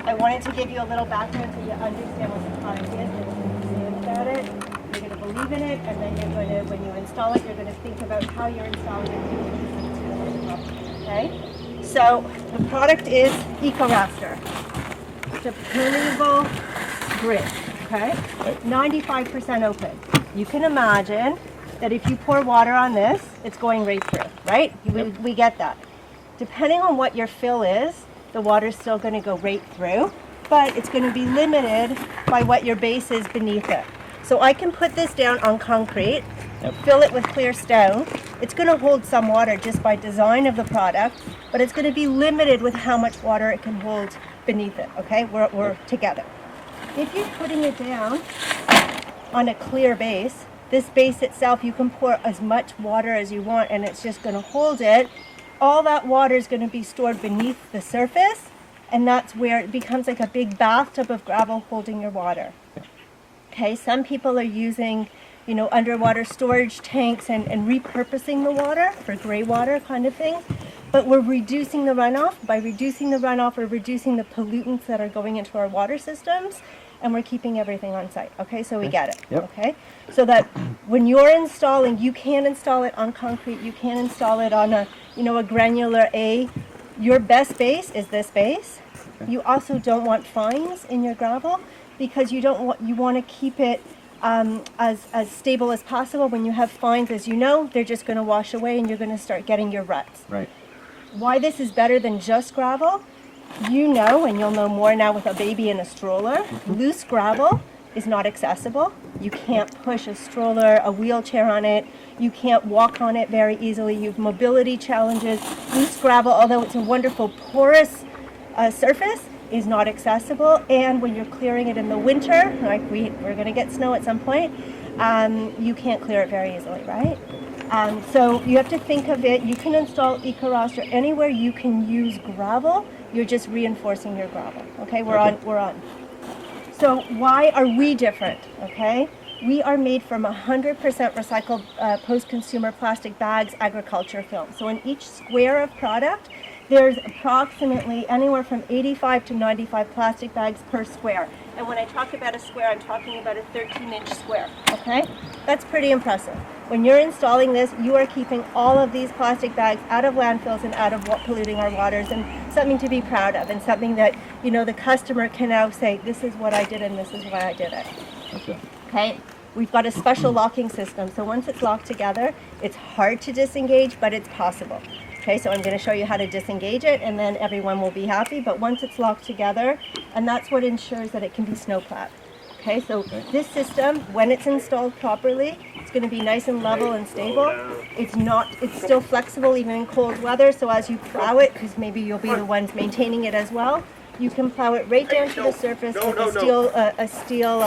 I wanted to give you a little background so you understand what the product is and understand about it. You're going to believe in it, and then you're going to, when you install it, you're going to think about how you're installing it. Okay? So the product is Ecoraster. It's a permeable grid. Okay? 95% open. You can imagine that if you pour water on this, it's going right through, right? We get that. Depending on what your fill is, the water's still going to go right through, but it's going to be limited by what your base is beneath it. So I can put this down on concrete, fill it with clear stone. It's going to hold some water just by design of the product, but it's going to be limited with how much water it can hold beneath it, okay? We're together. If you're putting it down on a clear base, this base itself, you can pour as much water as you want and it's just going to hold it. All that water is going to be stored beneath the surface, and that's where it becomes like a big bathtub of gravel holding your water. Okay, some people are using, you know, underwater storage tanks and repurposing the water for gray water kind of things, but we're reducing the runoff. By reducing the runoff, we're reducing the pollutants that are going into our water systems, and we're keeping everything on site. Okay, so we get it. Yep. Okay, so that when you're installing, you can install it on concrete, you can install it on a, you know, a granular A. Your best base is this base. Okay. You also don't want fines in your gravel because you want to keep it as stable as possible. When you have fines, as you know, they're just going to wash away and you're going to start getting your ruts. Right. Why this is better than just gravel, you know, and you'll know more now with a baby in a stroller, loose gravel is not accessible. You can't push a stroller, a wheelchair on it. You can't walk on it very easily. You have mobility challenges. Loose gravel, although it's a wonderful porous surface, is not accessible. And when you're clearing it in the winter, like we're going to get snow at some point, you can't clear it very easily, right? So you have to think of it. You can install Ecoraster anywhere you can use gravel. You're just reinforcing your gravel. Okay, we're on. So why are we different? Okay, we are made from 100% recycled post-consumer plastic bags, agriculture film. So in each square of product, there's approximately anywhere from 85 to 95 plastic bags per square. And when I talk about a square, I'm talking about a 13-inch square, okay? That's pretty impressive. When you're installing this, you are keeping all of these plastic bags out of landfills and out of polluting our waters, and something to be proud of, and something that, you know, the customer can now say, this is what I did and this is why I did it. Okay? We've got a special locking system, so once it's locked together, it's hard to disengage, but it's possible. Okay, so I'm going to show you how to disengage it, and then everyone will be happy. But once it's locked together, and that's what ensures that it can be snowplowed. Okay, so this system, when it's installed properly, it's going to be nice and level and stable. It's still flexible even in cold weather. So as you plow it, because maybe you'll be the ones maintaining it as well, you can plow it right down to the surface with a steel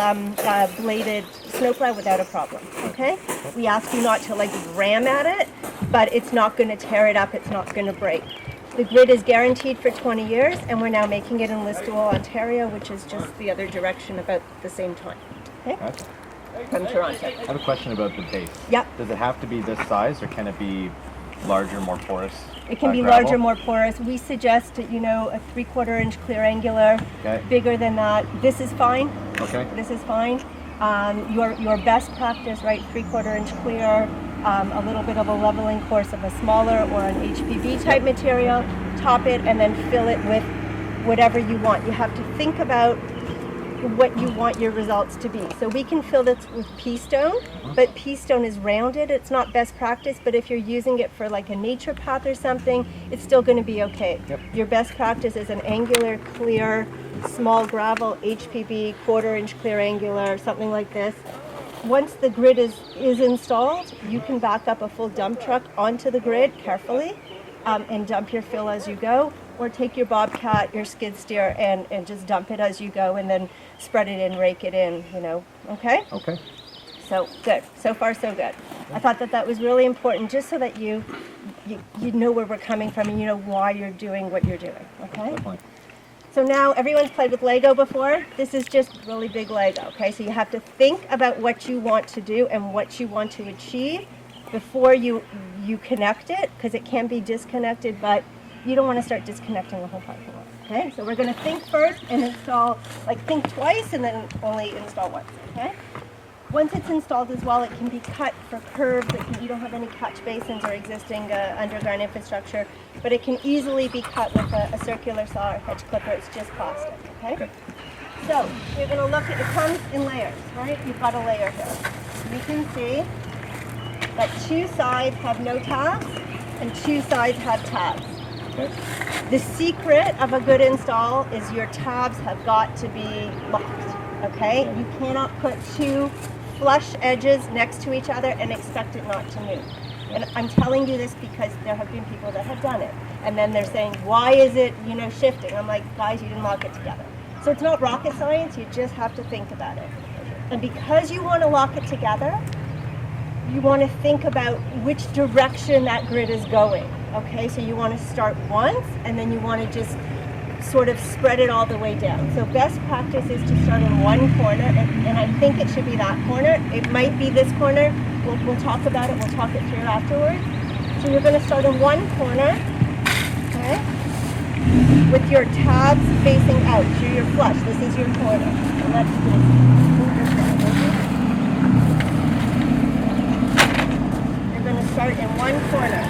bladed snowplow without a problem. Okay, we ask you not to like ram at it, but it's not going to tear it up. It's not going to break. The grid is guaranteed for 20 years, and we're now making it in Listowel, Ontario, which is just the other direction about the same time. Okay, from Toronto. I have a question about the base. Yeah. Does it have to be this size, or can it be larger, more porous? It can be gravel? larger, more porous. We suggest, you know, a 3/4 inch clear angular. Okay. Bigger than that. This is fine. Okay. This is fine. Your best practice, right? 3/4 inch clear. A little bit of a leveling course of a smaller or an HPB type material. Top it and then fill it with whatever you want. You have to think about what you want your results to be. So we can fill this with pea stone, but pea stone is rounded. It's not best practice, but if you're using it for like a nature path or something, it's still going to be okay. Yep. Your best practice is an angular, clear, small gravel, HPB, 1/4 inch clear angular, something like this. Once the grid is installed, you can back up a full dump truck onto the grid carefully and dump your fill as you go, or take your bobcat, your skid steer, and just dump it as you go, and then spread it in, rake it in, you know, okay? Okay. So good. So far, so good. I thought that was really important, just so that you know where we're coming from and you know why you're doing what you're doing, okay? Definitely. So now everyone's played with Lego before. This is just really big Lego, okay? So you have to think about what you want to do and what you want to achieve before you connect it, because it can be disconnected, but you don't want to start disconnecting the whole parking lot. Okay, so we're going to think first and install, like think twice and then only install once, okay? Once it's installed as well, it can be cut for curves. You don't have any catch basins or existing underground infrastructure, but it can easily be cut with a circular saw or hedge clipper. It's just plastic, okay? So you're going to look at, it comes in layers, right? You've got a layer here. You can see that 2 sides have no tabs and 2 sides have tabs. Okay. The secret of a good install is your tabs have got to be locked, okay? You cannot put 2 flush edges next to each other and expect it not to move. And I'm telling you this because there have been people that have done it. And then they're saying, why is it, shifting? I'm like, guys, you didn't lock it together. So it's not rocket science, you just have to think about it. And because you want to lock it together, you want to think about which direction that grid is going. Okay, so you want to start once and then you want to just sort of spread it all the way down. So best practice is to start in one corner, and I think it should be that corner. It might be this corner. We'll talk about it. We'll talk it through afterwards. So you're going to start in one corner, okay, with your tabs facing out. So you're flush. This is your corner. And let's just move this down. You're going to start in one corner.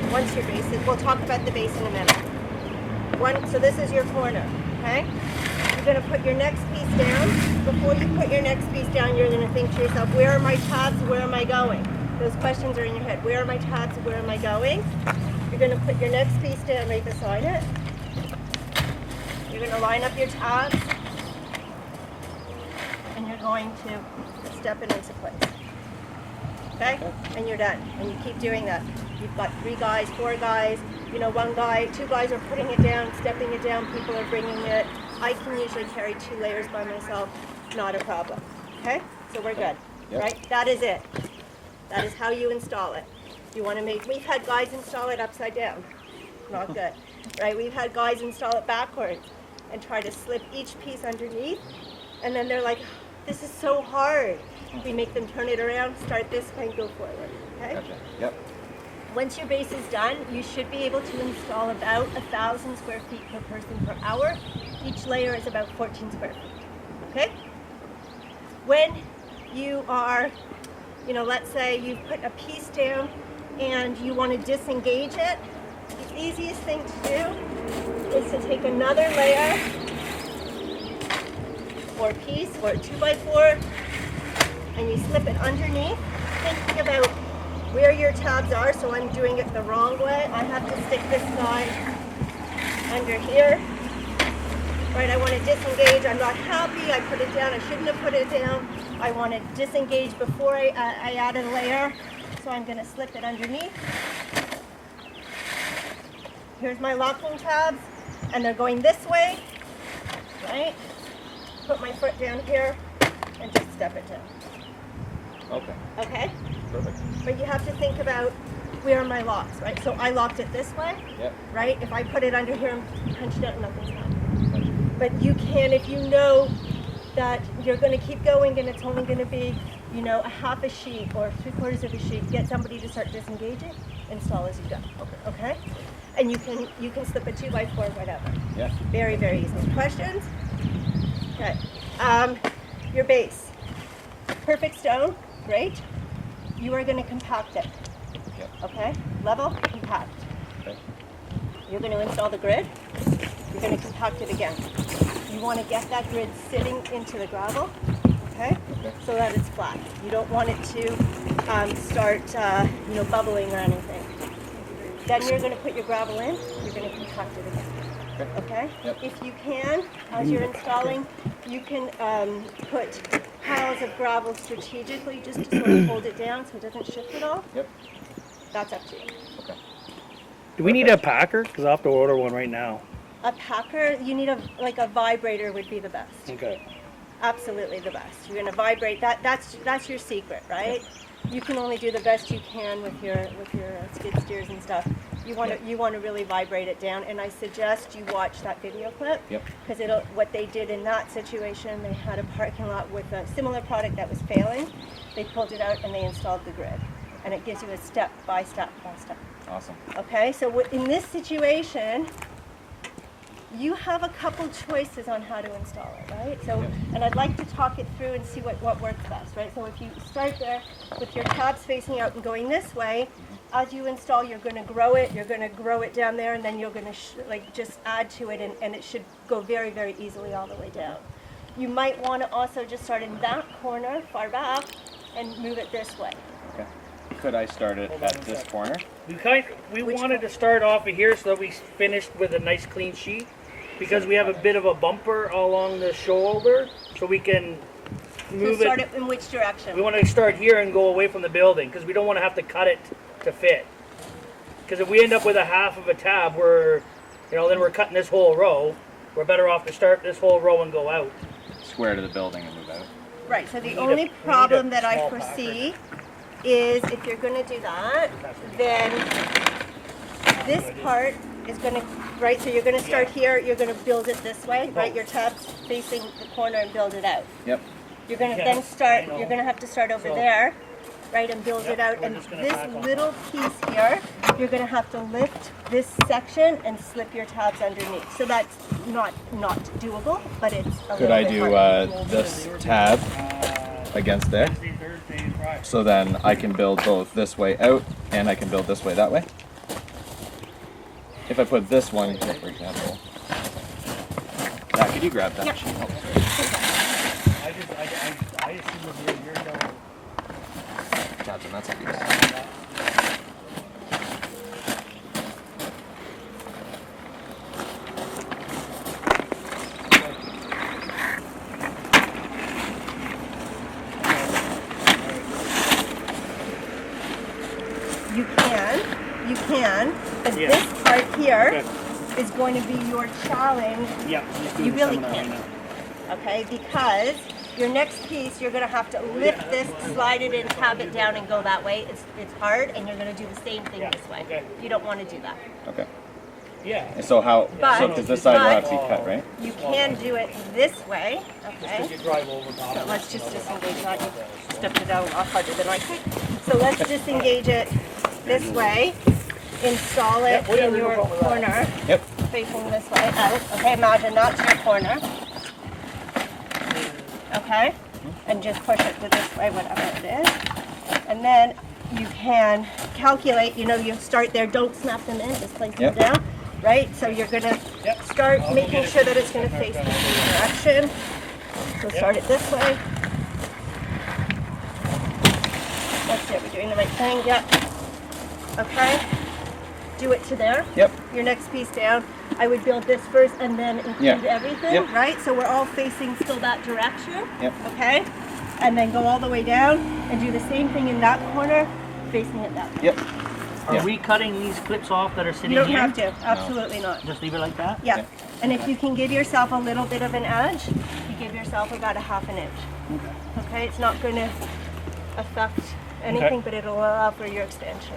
Once your base is, we'll talk about the base in a minute. So this is your corner, okay? You're going to put your next piece down. Before you put your next piece down, you're going to think to yourself, where are my tabs, where am I going? Those questions are in your head. Where are my tabs, where am I going? You're going to put your next piece down right beside it. You're going to line up your tabs. And you're going to step it into place. Okay? And you're done. And you keep doing that. You've got 3 guys, 4 guys, 1 guy, 2 guys are putting it down, stepping it down, people are bringing it. I can usually carry 2 layers by myself, not a problem. Okay? So we're good, right? That is it. That is how you install it. You want to we've had guys install it upside down. Not good, right? We've had guys install it backwards and try to slip each piece underneath, and then they're like, this is so hard. We make them turn it around, start this way, and go forward, okay? Gotcha. Yep. Once your base is done, you should be able to install about 1,000 square feet per person per hour. Each layer is about 14 square feet, okay? When you are, let's say you've put a piece down and you want to disengage it, the easiest thing to do is to take another layer or piece or a 2x4 and you slip it underneath, thinking about where your tabs are. So I'm doing it the wrong way. I have to stick this guy under here. Right, I want to disengage. I'm not happy. I put it down. I shouldn't have put it down. I want to disengage before I add a layer. So I'm going to slip it underneath. Here's my locking tabs, and they're going this way. Right? Put my foot down here and just step it down. Okay. Okay? Perfect. But you have to think about where are my locks, right? So I locked it this way, right? If I put it under here and punch it out, nothing's happening. But you can, if you know that you're going to keep going and it's only going to be, a half a sheet or 3/4 of a sheet, get somebody to start disengaging, install as you go. Okay? And you can slip a 2x4, whatever. Yeah. Very, very easy. Questions? Okay. Your base. Perfect stone, great. You are going to compact it. Yep. Okay? Level, compact. Okay. You're going to install the grid. You're going to compact it again. You want to get that grid sitting into the gravel, okay? So that it's flat. You don't want it to start, bubbling or anything. Then you're going to put your gravel in. You're going to compact it again. Okay? Yep. If you can, as you're installing, you can put piles of gravel strategically just to sort of hold it down so it doesn't shift at all. Yep. That's up to you. Okay. Do we need a packer? Because I have to order one right now. A packer, you need a vibrator would be the best. Okay. Absolutely the best. You're going to vibrate. That's your secret, right? You can only do the best you can with your skid steers and stuff. You want to really vibrate it down, and I suggest you watch that video clip. Yep. Because what they did in that situation, they had a parking lot with a similar product that was failing. They pulled it out and they installed the grid, and it gives you a step by step by step. Awesome. Okay, so in this situation, you have a couple choices on how to install it, right? So, Yep. and I'd like to talk it through and see what works best, right? So if you start there with your tabs facing out and going this way, as you install, you're going to grow it down there, and then you're going to like just add to it, and it should go very, very easily all the way down. You might want to also just start in that corner, far back, and move it this way. Okay. Could I start it Hold on at a this sec. corner? We Which wanted to start off of here so that we finished with a nice clean sheet, because we have a bit of a bumper along the shoulder, so we can So move start it. it in which direction? We want to start here and go away from the building, because we don't want to have to cut it to fit. Because if we end up with a half of a tab, then we're cutting this whole row. We're better off to start this whole row and go out. Square to the building and move out. Right, so the need a- only we need a problem that I small foresee is if you're going to do that, then this part is going to, right, so you're going to start here, you're going to build it this way, right, your tab's facing the corner and build it out. Yep. You're going to Yeah, then start, I know. you're going to have to start over So- there, right, and build it out. we're And just gonna this tack on little piece here, you're going to have to lift this section and slip your tabs underneath. So that's not doable, but it's a Could little I bit do hard. this tab against there? Wednesday, Thursday, Friday. So then I can build both this way out and I can build this way that way? If I put this one here, for example. Zach, could you grab that Yeah. sheet? Oh, I assume you're going. Captain, that's how you do it. You can, but Yeah. this part here Okay. is going to be your challenge, Yeah, just You doing really some of that can't. right now. okay? Because your next piece, you're going to have to lift this, slide it in, tab it down, and go that way. It's hard, and you're going to do the same thing Yeah, this way. okay. You don't want to do that. Okay. Yeah. And so how, But- because this side will have to be cut, right? You can do it this way, okay? You drive over top. So let's just disengage that. You stepped it out a lot harder than I could. So let's disengage it this way. Install it Yeah, whatever in your you want with that. corner, Yep. facing this way out. Okay, imagine that's your corner. Okay? And just push it to this way, whatever it is. And then you can calculate, you start there, don't snap them in, just place Yep. them down. Right? So you're gonna Yep. start I'll making get it. sure that it's gonna face the same direction. So start it this way. That's it, we're doing the right thing, yep. Okay? Do it to there. Yep. Your next piece down. I would build this first and then include Yeah. everything, Yep. right? So we're all facing still that direction. Yep. Okay? And then go all the way down and do the same thing in that corner, facing it that way. Yep. Are Yeah. we cutting these clips off that are sitting You don't here? have to, absolutely not. Just leave it like that? Yeah. Yeah. And if you can give yourself a little bit of an edge, you give yourself about a half an inch. Okay? It's not going to affect anything, but it'll allow for your expansion.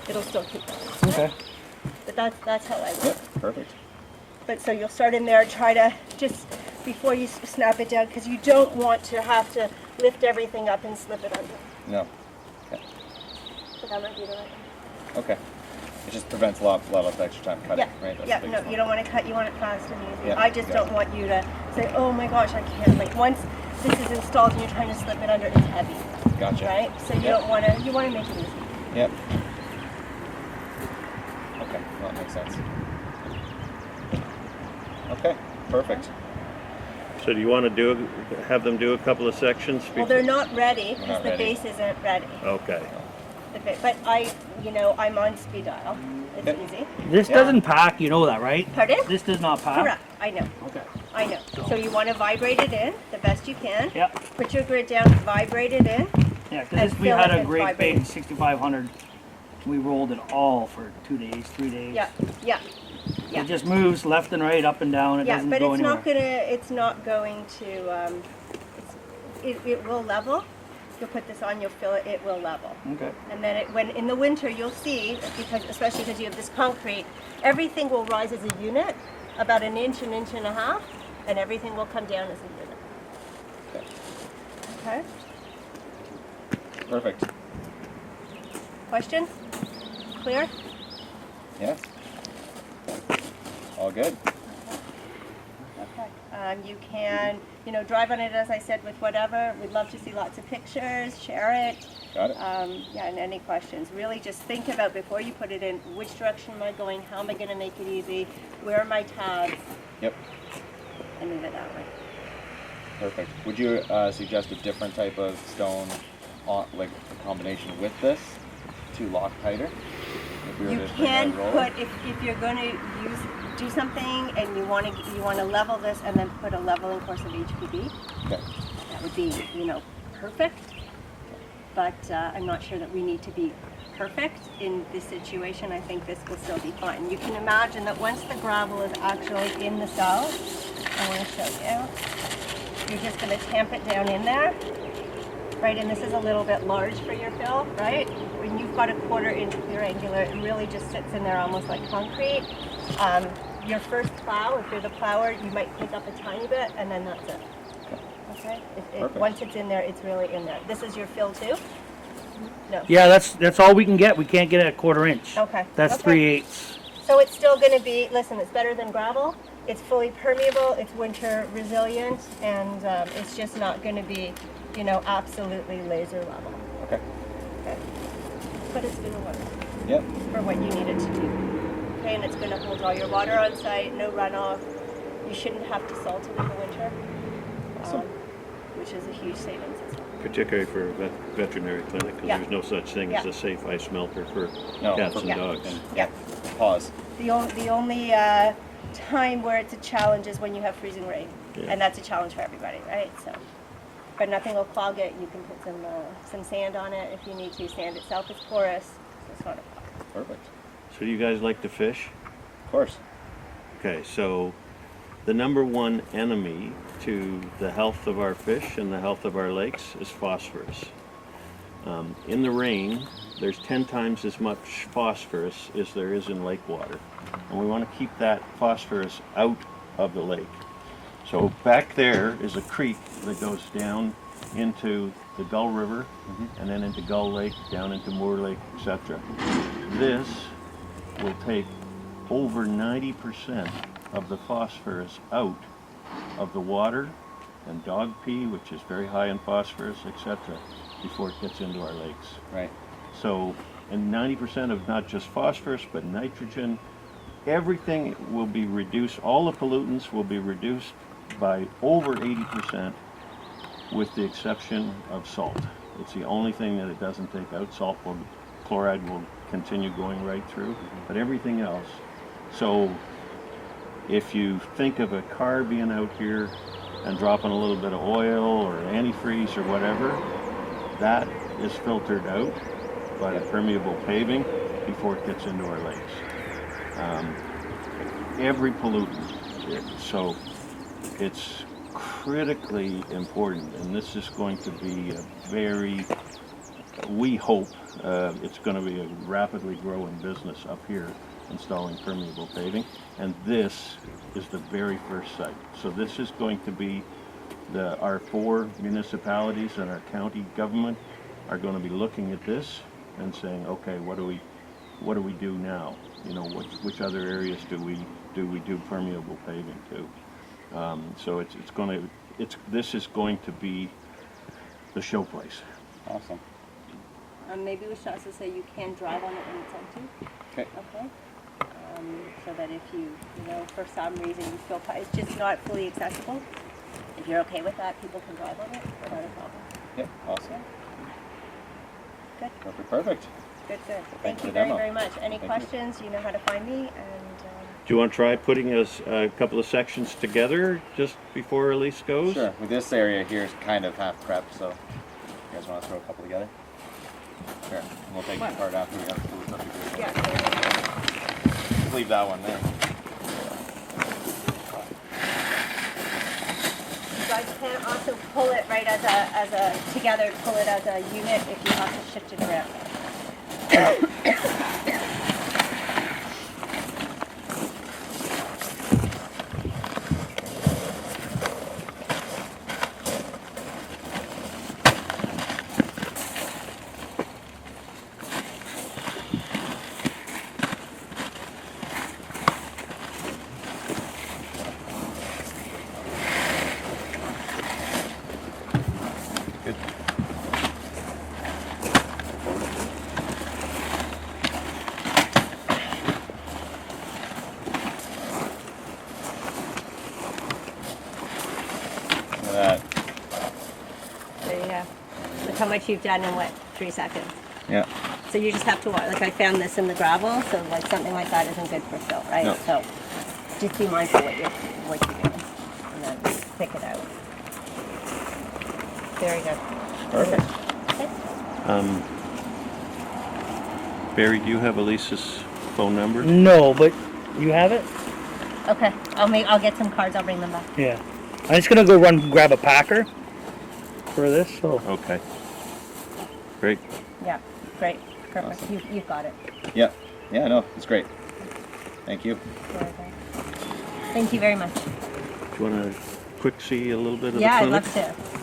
It'll still keep it. Okay. But that's how I Yep. work. Perfect. But so you'll start in there, try to just, before you snap it down, because you don't want to have to lift everything up and slip it under. No. So that might be the right one. Okay. It just prevents a lot of extra time cutting, Yeah, right? That's yeah, the no, biggest you don't want to cut, you want it fast and easy. Yeah, I just got don't it. want you to say, oh my gosh, I can't. Like once this is installed and you're trying to slip it under, it's heavy, one. Gotcha. right? So you Yep. don't want to, you want to make it easy. Yep. Okay, well, that makes sense. Okay, perfect. So do you want to have them do a couple of sections? Well, they're not ready They're because not the ready. base isn't ready. Okay. But I'm on speed dial. It's Yep. easy. This Yeah. doesn't pack, you know that, right? Pardon? This does not pack. Correct. I know. Okay. I know. So you want to vibrate it in the best you can. Yep. Put your grid down, vibrate it in. Yeah, And because we fill had it a with great vibrating. big 6500. We rolled it all for 2 days, 3 days. Yeah, yeah, yeah. It just moves left and right, up and down. It Yeah, doesn't but go it's anywhere. not gonna. It's not going to. It will level. You'll put this on. You'll fill it. It will level. Okay. And then when in the winter you'll see, because especially because you have this concrete, everything will rise as a unit, about an inch and a half, and everything will come down as a unit. Okay. Perfect. Question? Clear? Yes. All good. Okay. You can, drive on it, as I said, with whatever. We'd love to see lots of pictures, share it. Got it. Yeah, and any questions. Really just think about before you put it in, which direction am I going? How am I going to make it easy? Where are my tabs? Yep. And move it that way. Perfect. Would you suggest a different type of stone, like a combination with this, to lock tighter? If we were You to bring can that roll? put, if you're going to do something and you want to level this and then put a leveling course of HPB, Okay. that would be, perfect. But I'm not sure that we need to be perfect in this situation. I think this will still be fine. You can imagine that once the gravel is actually in the cell, I want to show you, you're just going to tamp it down in there, right? And this is a little bit large for your fill, right? When you've got a 1/4 inch clear angular, it really just sits in there almost like concrete. Your first plow, if you're the plower, you might pick up a tiny bit, and then that's it. Okay? Once it's in there, it's really in there. This is your fill too? No. Yeah, that's all we can get. We can't get it at 1/4 inch. Okay. That's Okay. 3/8. So it's still going to be, listen, it's better than gravel. It's fully permeable, it's winter resilient, and it's just not going to be, absolutely laser level. Okay. Okay. But it's going to work Yep. for what you need it to do. Okay, and it's going to hold all your water on site, no runoff. You shouldn't have to salt it in the winter, Awesome. which is a huge savings as well. Particularly for a veterinary clinic, because Yeah. there's no such thing as Yeah. a safe ice melter for No, cats for- and Yeah. dogs. Yeah. Pause. The only time where it's a challenge is when you have freezing rain, Yeah. and that's a challenge for everybody, right? So, but nothing will clog it. You can put some sand on it if you need to. Sand itself is porous, so it's not a problem. Perfect. So do you guys like to fish? Of course. Okay, so the number one enemy to the health of our fish and the health of our lakes is phosphorus. In the rain, there's 10 times as much phosphorus as there is in lake water. And we want to keep that phosphorus out of the lake. So back there is a creek that goes down into the Gull River and then into Gull Lake, down into Moore Lake, etc. This will take over 90% of the phosphorus out of the water and dog pee, which is very high in phosphorus, etc., before it gets into our lakes. Right. So, and 90% of not just phosphorus, but nitrogen, everything will be reduced, all the pollutants will be reduced by over 80%, with the exception of salt. It's the only thing that it doesn't take out. Chloride will continue going right through, but everything else. So if you think of a car being out here and dropping a little bit of oil or antifreeze or whatever, that is filtered out by the permeable paving before it gets into our lakes. Every pollutant. So it's critically important, and this is going to be a very, we hope it's going to be a rapidly growing business up here, installing permeable paving, and this is the very first site. So this is going to be our 4 municipalities and our county government are going to be looking at this and saying, okay, what do we do now? Which other areas do we do permeable paving to? So this is going to be the show place. Awesome. Maybe we should also say you can drive on it when it's empty. Okay. Okay. So that if you for some reason you feel it's just not fully accessible, if you're okay with that, people can drive on it without a problem. Yep. Awesome. Good. Perfect. Good. Thanks Thank for you the very, demo. very much. Any Thank you. questions, you know how to find me, and Do you want to try putting a couple of sections together just before Elise goes? Sure. With this area here is kind of half prepped, so you guys want to throw a couple together? Sure. And we'll take it apart after we have to pull this up here. yeah. Just leave that one there. You guys can also pull it right as a together, pull it as a unit if you have to shift it around. how much you've done in what, 3 seconds. Yeah. So you just have to watch. Like I found this in the gravel, so like something like that isn't good for fill, right? No. So just be mindful what you're doing, and then pick it out. Very good. Perfect. Okay. Barry, do you have Elisa's phone number? No, but you have it? Okay. I'll get some cards. I'll bring them back. Yeah. I'm just gonna go grab a packer for this. So Okay. Great. Yeah. Great. Perfect. Awesome. You've got it. Yeah. Yeah. No, it's great. Thank you. Very good. Thank you very much. Do you want to quick see a little bit of Yeah, the I'd clinic? love to.